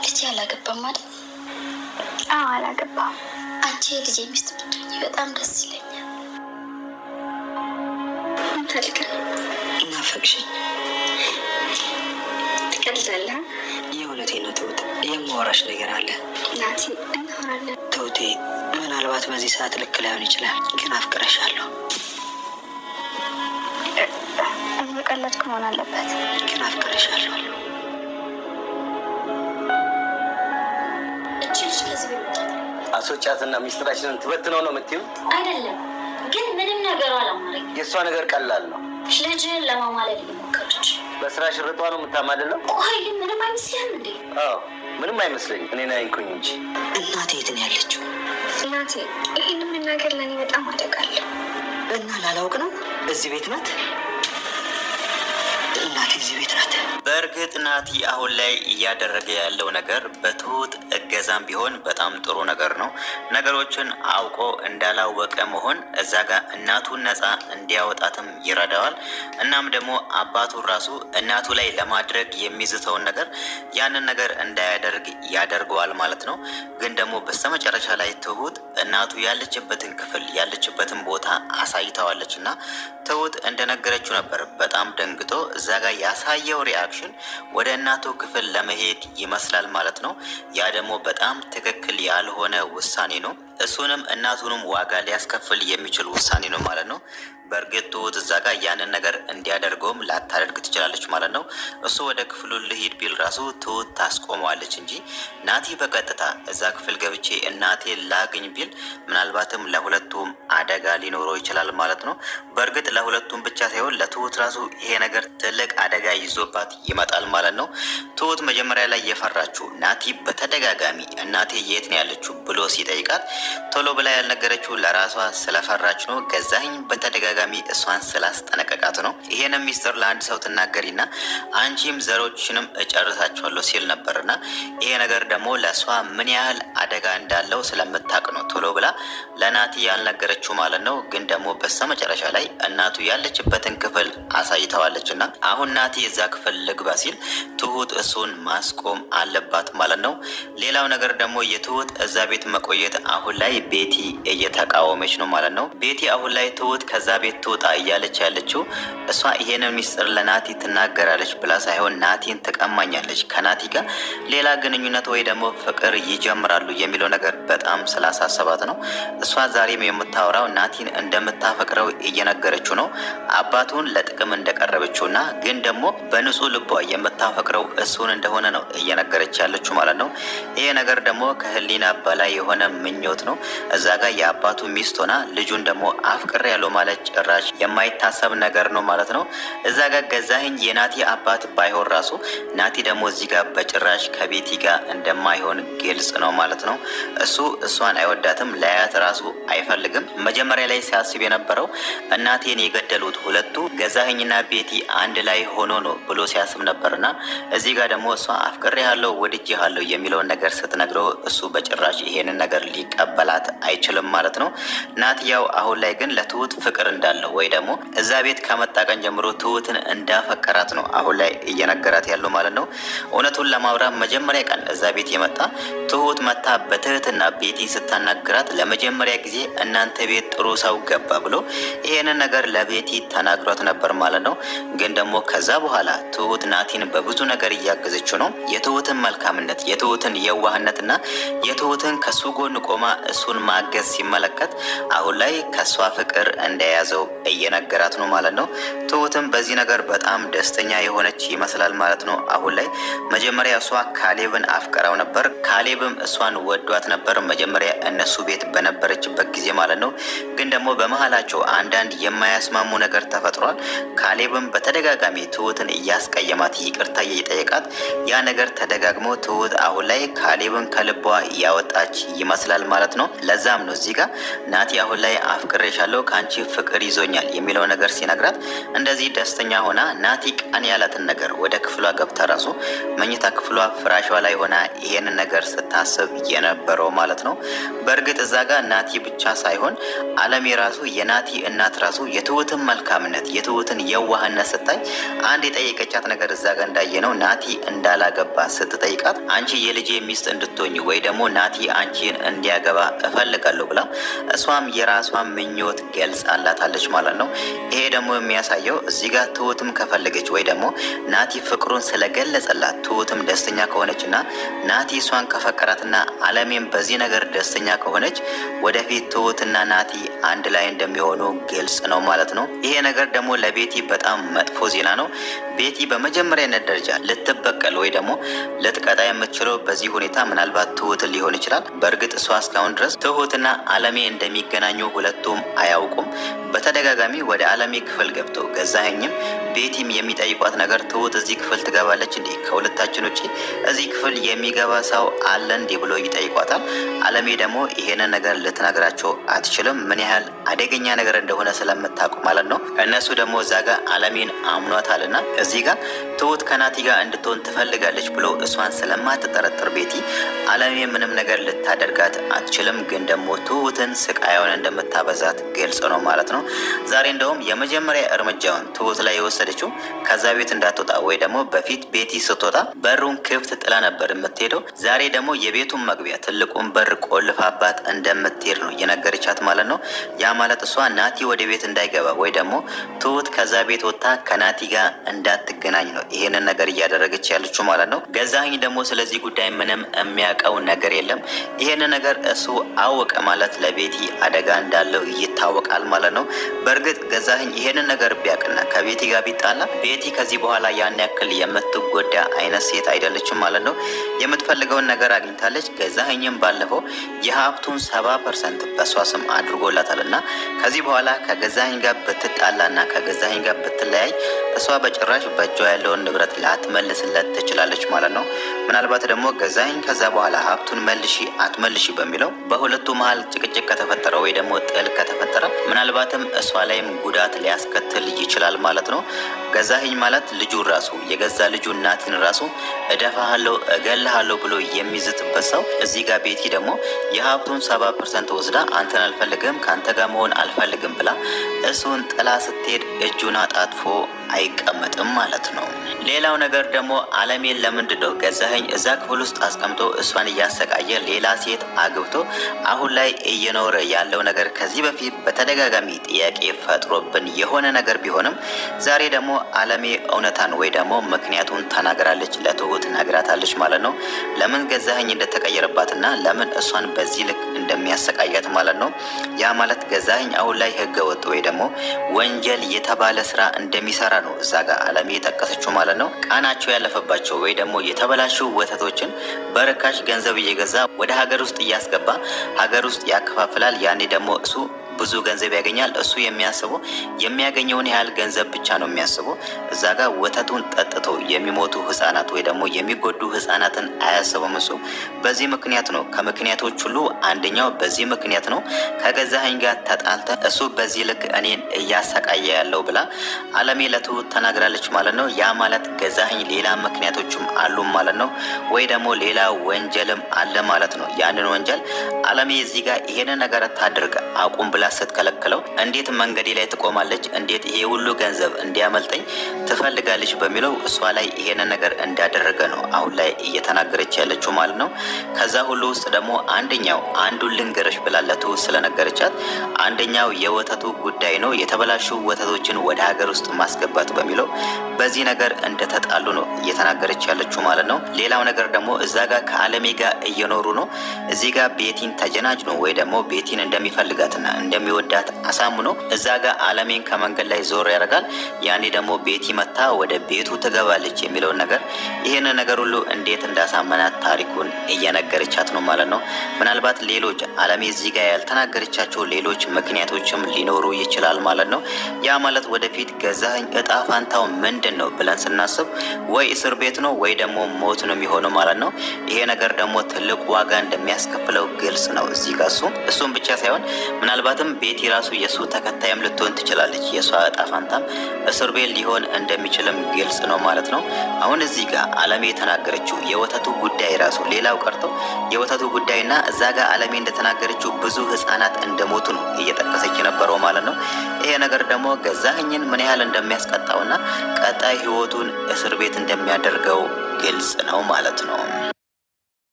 ልጅ አላገባም አይደል? አዎ አላገባም። አንቺ የልጄ ሚስት ብትሆኚ በጣም ደስ ይለኛል። ናፈቅሽኝ። ትቀልዳለህ? የእውነቴን ነው ትሁት፣ የማወራሽ ነገር አለ። ናቲ፣ እናወራለን። ትሁቴ፣ ምናልባት በዚህ ሰዓት ልክ ላይሆን ይችላል፣ ግን አፍቅረሻለሁ። እየቀለድክ መሆን አለበት፣ ግን አፍቅረሻለሁ። እቺ ልጅ ከዚህ ቤት አስወጫትና ሚስጥራችንን ትበትነው ነው የምትይው? አይደለም፣ ግን ምንም ነገሩ አላማረኝ። የእሷ ነገር ቀላል ነው። ልጅህን ለማማለል እየሞከረች በስራ ሽርጧ ነው የምታማልለው። ቆይ ግን ምንም አይመስልህም እንዴ? አዎ ምንም አይመስለኝም። እኔን አይንኩኝ እንጂ። እናቴ የት ነው ያለችው? ናቲ፣ ይህን መናገር ለእኔ በጣም አደጋለሁ። እና ላላውቅ ነው? እዚህ ቤት ናት እናቴ፣ እዚህ ቤት ናት። በእርግጥ ናቲ አሁን ላይ እያደረገ ያለው ነገር በትሁት እገዛም ቢሆን በጣም ጥሩ ነገር ነው። ነገሮችን አውቆ እንዳላወቀ መሆን እዛ ጋር እናቱን ነፃ እንዲያወጣትም ይረዳዋል። እናም ደግሞ አባቱን ራሱ እናቱ ላይ ለማድረግ የሚዝተውን ነገር ያንን ነገር እንዳያደርግ ያደርገዋል ማለት ነው። ግን ደግሞ በስተመጨረሻ ላይ ትሁት እናቱ ያለችበትን ክፍል ያለችበትን ቦታ አሳይተዋለች እና ትሁት እንደነገረችው ነበር በጣም ደንግጦ እዛ ጋር ያሳየው ሪአክሽን ወደ እናቱ ክፍል ለመሄድ ይመስላል ማለት ነው። ያ ደግሞ በጣም ትክክል ያልሆነ ውሳኔ ነው። እሱንም እናቱንም ዋጋ ሊያስከፍል የሚችል ውሳኔ ነው ማለት ነው። በእርግጥ ትሁት እዛ ጋር ያንን ነገር እንዲያደርገውም ላታደርግ ትችላለች ማለት ነው። እሱ ወደ ክፍሉ ልሂድ ቢል ራሱ ትሁት ታስቆመዋለች እንጂ ናቲ በቀጥታ እዛ ክፍል ገብቼ እናቴ ላግኝ ቢል ምናልባትም ለሁለቱም አደጋ ሊኖረው ይችላል ማለት ነው። በእርግጥ ለሁለቱም ብቻ ሳይሆን ለትሁት ራሱ ይሄ ነገር ትልቅ አደጋ ይዞባት ይመጣል ማለት ነው። ትሁት መጀመሪያ ላይ የፈራችው ናቲ በተደጋጋሚ እናቴ የት ነው ያለችው ብሎ ሲጠይቃት ቶሎ ብላ ያልነገረችው ለራሷ ስለፈራች ነው። ገዛኸኝ በተደጋጋሚ እሷን ስላስጠነቀቃት ነው። ይሄንን ሚስጥር ለአንድ ሰው ትናገሪና አንቺም ዘሮችንም እጨርሳቸዋለሁ ሲል ነበርና ይሄ ነገር ደግሞ ለእሷ ምን ያህል አደጋ እንዳለው ስለምታቅ ነው ቶሎ ብላ ለናቲ ያልነገረችው ማለት ነው። ግን ደግሞ በስተመጨረሻ ላይ እናቱ ያለችበትን ክፍል አሳይተዋለችና አሁን ናቲ እዛ ክፍል ልግባ ሲል ትሁት እሱን ማስቆም አለባት ማለት ነው። ሌላው ነገር ደግሞ የትሁት እዛ ቤት መቆየት አሁን ላይ ቤቲ እየተቃወመች ነው ማለት ነው። ቤቲ አሁን ላይ ትሁት ከዛ ቤት ትውጣ እያለች ያለችው እሷ ይሄንን ሚስጥር ለናቲ ትናገራለች ብላ ሳይሆን ናቲን ትቀማኛለች፣ ከናቲ ጋር ሌላ ግንኙነት ወይ ደግሞ ፍቅር ይጀምራሉ የሚለው ነገር በጣም ስላሳሰባት ነው። እሷ ዛሬም የምታወራው ናቲን እንደምታፈቅረው እየነገረችው ነው። አባቱን ለጥቅም እንደቀረበችውና ግን ደግሞ በንጹህ ልቧ የምታፈቅረው እሱን እንደሆነ ነው እየነገረች ያለችው ማለት ነው። ይሄ ነገር ደግሞ ከህሊና በላይ የሆነ ምኞት ነው። እዛ ጋር የአባቱ ሚስት ሆና ልጁን ደግሞ አፍቅር ያለው ማለት ጭራሽ የማይታሰብ ነገር ነው ማለት ነው። እዛ ጋር ገዛኸኝ የናቲ አባት ባይሆን ራሱ ናቲ ደግሞ እዚህ ጋር በጭራሽ ከቤቲ ጋር እንደማይሆን ግልጽ ነው ማለት ነው። እሱ እሷን አይወዳትም፣ ለያት ራሱ አይፈልግም። መጀመሪያ ላይ ሲያስብ የነበረው እናቴን የገደሉት ሁለቱ ገዛኸኝና ቤቲ አንድ ላይ ሆኖ ነው ብሎ ሲያስብ ነበርና እዚህ ጋር ደግሞ እሷ አፍቅሬሃለሁ ወድጄሃለሁ የሚለውን ነገር ስትነግረው እሱ በጭራሽ ይሄንን ነገር ሊቀበላት አይችልም ማለት ነው። ናትያው አሁን ላይ ግን ለትሁት ፍቅር እንዳለው ወይ ደግሞ እዛ ቤት ከመጣ ቀን ጀምሮ ትሁትን እንዳፈቀራት ነው አሁን ላይ እየነገራት ያለው ማለት ነው። እውነቱን ለማውራት መጀመሪያ ቀን እዛ ቤት የመጣ ትሁት መታ በትህትና ቤቲ ስታናግራት ለመጀመሪያ ጊዜ እናንተ ቤት ጥሩ ሰው ገባ ብሎ ይሄንን ነገር ለቤቲ ተናግሯት ነበር ማለት ነው። ግን ደግሞ ከዛ በኋላ ትሁት ናቲን በብዙ ነገር እያገዘችው ነው። የትሁትን መልካምነት፣ የትሁትን የዋህነትና የትሁትን ከሱ ጎን ቆማ እሱን ማገዝ ሲመለከት አሁን ላይ ከሷ ፍቅር እንደያዘው እየነገራት ነው ማለት ነው። ትሁትም በዚህ ነገር በጣም ደስተኛ የሆነች ይመስላል ማለት ነው። አሁን ላይ መጀመሪያ እሷ ካሌብን አፍቀራው ነበር፣ ካሌብም እሷን ወዷት ነበር መጀመሪያ እነሱ ቤት በነበረችበት ጊዜ ማለት ነው። ግን ደግሞ በመሀላቸው አንዳንድ የማያስማሙ ነገር ተፈጥሯል። ካሌብም በተደጋጋሚ ትሁትን እያስቀየማት ይቅርታ እየጠየቃት ያ ነገር ተደጋግሞ ትሁት አሁን ላይ ካሌብን ከልቧ እያወጣች ይመስላል ማለት ነው። ለዛም ነው እዚህ ጋር ናቲ አሁን ላይ አፍቅሬሻለሁ ከአንቺ ፍቅር ይዞኛል የሚለው ነገር ሲነግራት እንደዚህ ደስተኛ ሆና ናቲ ቀን ያላትን ነገር ወደ ክፍሏ ገብታ ራሱ መኝታ ክፍሏ ፍራሿ ላይ ሆና ይሄንን ነገር ስታስብ የነበረው ማለት ነው። በእርግጥ እዛ ጋር ናቲ ብቻ ሳይሆን አለሜ ራሱ የናቲ እናት ራሱ የትሁትን መልካምነት የትሁትን የዋህነት ስታይ አንድ የጠየቀቻት ነገር እዛ ጋር እንዳየነው ናቲ እንዳላገባ ስትጠይቃት አንቺ የልጄ ሚስት እንድትሆኝ ወይ ደግሞ ናቲ አንቺን እንዲያገባ እፈልጋለሁ ብላ እሷም የራሷን ምኞት ገልጻላታለች ማለት ነው። ይሄ ደግሞ የሚያሳየው እዚህ ጋር ትሁትም ከፈለገች ወይ ደግሞ ናቲ ፍቅሩን ስለገለጸላት ትሁትም ደስተኛ ከሆነችና ናቲ እሷን ከፈቀራትና አለሜም በዚህ ነገር ደስተኛ ከሆነች ወደፊት ትሁትና ናቲ አንድ ላይ እንደሚሆኑ ግልጽ ነው ማለት ነው። ይሄ ነገር ደግሞ ለቤቲ በጣም መጥፎ ዜና ነው። ቤቲ በመጀመሪያነት ደረጃ ልትበቀል ወይ ደግሞ ልትቀጣ የምትችለው በዚህ ሁኔታ ምናልባት ትሁትን ሊሆን ይችላል። በእርግጥ እሷ እስካሁን ድረስ ትሁትና አለሜ እንደሚገናኙ ሁለቱም አያውቁም። በተደጋጋሚ ወደ አለሜ ክፍል ገብተው ገዛኸኝም ቤቲም የሚጠይቋት ነገር ትሁት እዚህ ክፍል ትገባለች እንዴ? ከሁለታችን ውጪ እዚህ ክፍል የሚገባ ሰው አለ እንዴ ብሎ ይጠይቋታል። አለሜ ደግሞ ይሄንን ነገር ልትነግራቸው አትችልም፣ ምን ያህል አደገኛ ነገር እንደሆነ ስለምታውቁ ማለት ነው። እነሱ ደግሞ እዛ ጋር አለሜን አምኗታልና እዚህ ጋር ትሁት ከናቲ ጋር እንድትሆን ትፈልጋለች ብሎ እሷን ስለማትጠረጥር ቤቲ አለሜ ምንም ነገር ልታደርጋት አትችልም። ግን ደግሞ ትሁትን ስቃዩን እንደምታበዛት ግልጽ ነው ማለት ነው። ዛሬ እንደውም የመጀመሪያ እርምጃውን ትሁት ላይ የወሰደችው ከዛ ቤት እንዳትወጣ ወይ ደግሞ በፊት ቤቲ ስትወጣ በሩን ክፍት ጥላ ነበር የምትሄደው። ዛሬ ደግሞ የቤቱን መግቢያ ትልቁን በር ቆልፋባት እንደምትሄድ ነው የነገረቻት ማለት ነው። ያ ማለት እሷ ናቲ ወደ ቤት እንዳይገባ ወይ ደግሞ ትሁት ከዛ ቤት ወጥታ ከናቲ ጋር እንዳትገናኝ ነው ይሄንን ነገር እያደረገች ያለችው ማለት ነው። ገዛኸኝ ደግሞ ስለዚህ ጉዳይ ምንም የሚያውቀው ነገር የለም። ይሄንን ነገር እሱ አወቀ ማለት ለቤቲ አደጋ እንዳለው ይታወቃል ማለት ነው። በእርግጥ ገዛኸኝ ይሄንን ነገር ቢያውቅና ከቤቲ ጋር ቢጣላ ቤቲ ከዚህ በኋላ ያን ያክል የምትጎዳ አይነት ሴት አይደለችም ማለት ነው። የምትፈልገውን ነገር አግኝታለች። ገዛኸኝም ባለፈው የሀብቱን 70% በሷ ስም አድርጎላታልና ከዚህ በኋላ ከገዛኸኝ ጋር ብትጣላና ከገዛኸኝ ጋር ብትለያይ እሷ በጭራሽ በእጇ ያለውን ንብረት ላትመልስለት ትችላለች ማለት ነው። ምናልባት ደግሞ ገዛኸኝ ከዛ በኋላ ሀብቱን መልሺ አትመልሺ በሚለው በሁለቱ መሀል ጭቅጭቅ ከተፈጠረ ወይ ደግሞ ጥል ከተፈጠረ ምናልባትም እሷ ላይም ጉዳት ሊያስከትል ይችላል ማለት ነው። ገዛኸኝ ማለት ልጁ ራሱ የገዛ ልጁ ናቲን ራሱ እደፋሃለሁ እገልሃለሁ ብሎ የሚዝትበት ሰው እዚህ ጋር ቤቲ ደግሞ የሀብቱን 70% ወስዳ አንተን አልፈልግም ከአንተ ጋር መሆን አልፈልግም ብላ እሱን ጥላ ስትሄድ እጁን አጣጥፎ አይቀመጥም ማለት ነው። ሌላው ነገር ደግሞ አለሜን ለምንድነው ገዛኸኝ እዛ ክፍል ውስጥ አስቀምጦ እሷን እያሰቃየ ሌላ ሴት አግብቶ አሁን ላይ እየኖረ ያለው ነገር ከዚህ በፊት በተደጋጋሚ ጥያቄ ፈጥሮብን የሆነ ነገር ቢሆንም ዛሬ ደግሞ አለሜ እውነታን ወይ ደግሞ ምክንያቱን ተናግራለች፣ ለትሁት ነግራታለች ማለት ነው። ለምን ገዛኸኝ እንደተቀየረባትና ለምን እሷን በዚህ ልክ እንደሚያሰቃያት ማለት ነው። ያ ማለት ገዛኸኝ አሁን ላይ ህገ ወጥ ወይ ደግሞ ወንጀል የተባለ ስራ እንደሚሰራ ነው እዛ ጋር አለሜ የጠቀሰችው ማለት ነው። ቃናቸው ያለፈባቸው ወይ ደግሞ የተበላሹ ወተቶችን በርካሽ ገንዘብ እየገዛ ወደ ሀገር ውስጥ እያስገባ ሀገር ውስጥ ያከፋፍላል። ያኔ ደግሞ እሱ ብዙ ገንዘብ ያገኛል። እሱ የሚያስበው የሚያገኘውን ያህል ገንዘብ ብቻ ነው የሚያስበው። እዛ ጋር ወተቱን ጠጥቶ የሚሞቱ ህፃናት ወይ ደግሞ የሚጎዱ ህፃናትን አያስበውም እሱ። በዚህ ምክንያት ነው ከምክንያቶች ሁሉ አንደኛው በዚህ ምክንያት ነው ከገዛኸኝ ጋር ተጣልተ እሱ በዚህ ልክ እኔን እያሰቃየ ያለው ብላ አለሜ ለትሁት ተናግራለች ማለት ነው። ያ ማለት ገዛኸኝ ሌላ ምክንያቶችም አሉ ማለት ነው፣ ወይ ደግሞ ሌላ ወንጀልም አለ ማለት ነው። ያንን ወንጀል አለሜ እዚህ ጋር ይሄንን ነገር ታድርግ አቁም ብላ ስትከለክለው እንዴት መንገዴ ላይ ትቆማለች? እንዴት ይሄ ሁሉ ገንዘብ እንዲያመልጠኝ ትፈልጋለች? በሚለው እሷ ላይ ይሄንን ነገር እንዳደረገ ነው አሁን ላይ እየተናገረች ያለችው ማለት ነው። ከዛ ሁሉ ውስጥ ደግሞ አንዱን ልንገርሽ ብላለቱ ስለነገረቻት አንደኛው የወተቱ ጉዳይ ነው። የተበላሹ ወተቶችን ወደ ሀገር ውስጥ ማስገባት በሚለው በዚህ ነገር እንደተጣሉ ነው እየተናገረች ያለችው ማለት ነው። ሌላው ነገር ደግሞ እዛ ጋር ከአለሜ ጋር እየኖሩ ነው። እዚህ ጋር ቤቲን ተጀናጅ ነው ወይ ደግሞ ቤቲን እንደሚፈልጋትና እንደሚወዳት አሳምኖ እዛ ጋር አለሜን ከመንገድ ላይ ዞር ያደርጋል። ያኔ ደግሞ ቤቲ መታ ወደ ቤቱ ትገባለች የሚለውን ነገር ይሄን ነገር ሁሉ እንዴት እንዳሳመናት ታሪኩን እየነገረቻት ነው ማለት ነው። ምናልባት ሌሎች አለሜ እዚህ ጋር ያልተናገረቻቸው ሌሎች ምክንያቶችም ሊኖሩ ይችላል ማለት ነው። ያ ማለት ወደፊት ገዛኸኝ እጣ ፋንታው ምንድን ነው ብለን ስናስብ ወይ እስር ቤት ነው ወይ ደግሞ ሞት ነው የሚሆነው ማለት ነው። ይሄ ነገር ደግሞ ትልቅ ዋጋ እንደሚያስከፍለው ግልጽ ነው እዚህ ጋር እሱም ብቻ ሳይሆን ምናልባትም ቤቲ ራሱ የሱ ተከታይም ልትሆን ትችላለች። የሷ እጣ ፋንታም እስር ቤት ሊሆን እንደሚችልም ግልጽ ነው ማለት ነው። ማለት ነው። አሁን እዚህ ጋር አለሜ የተናገረችው የወተቱ ጉዳይ ራሱ ሌላው ቀርቶ የወተቱ ጉዳይና እዛ ጋር አለሜ እንደተናገረችው ብዙ ህፃናት እንደሞቱ ነው እየጠቀሰች የነበረው ማለት ነው። ይሄ ነገር ደግሞ ገዛኸኝን ምን ያህል እንደሚያስቀጣውና ቀጣይ ህይወቱን እስር ቤት እንደሚያደርገው ግልጽ ነው ማለት ነው።